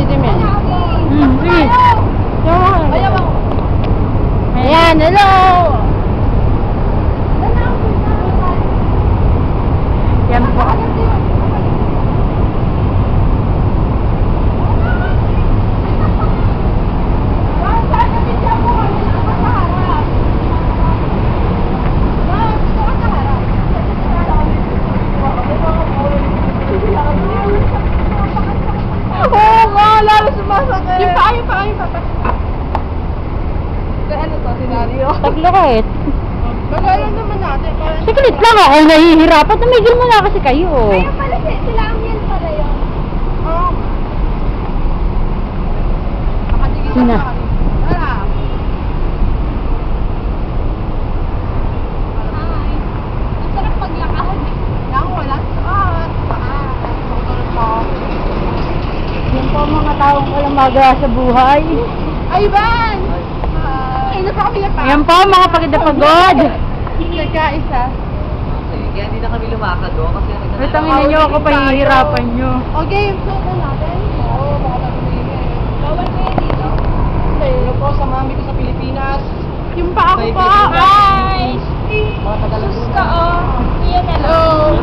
itim yan. Sige. Ayaw ako. Ayan, hello! Yan po. Oo nga, lalo sumasakit. Yung pa. Ano to, senaryo? Taglakit. Magalan naman natin. Saglit lang ako, nahihirapan. Tumigil mo na kasi kayo. Kaya pala sila ang yan pala yun. Oo. Makatigil Sina? na. Wala. Hi. Ang sarap maglakad. Lang, wala. Tutulog mo. Yan po ang mga taong kalamaga sa buhay. Ay, Van! Ay, nasa kami na pa. Yan po mga pagod na pagod. Nagkaisa. Kaya hindi na kami lumakad doon kasi Tangina nyo ako, pahihirapan nyo. Okay, yung suot na natin. Oo, baka natin bawal kayo dito. Hello po sa mami ko sa Pilipinas. Yung pa ako pa. Hi! Hi! Mga Tagalog. Sus ka, oh. Iyan na lang.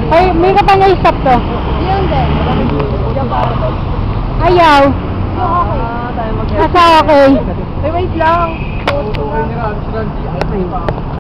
Ay, may ka pa niya i-stop to. Iyan din. Ayaw. Okay. Nasa okay. Wait lang. Okay nila,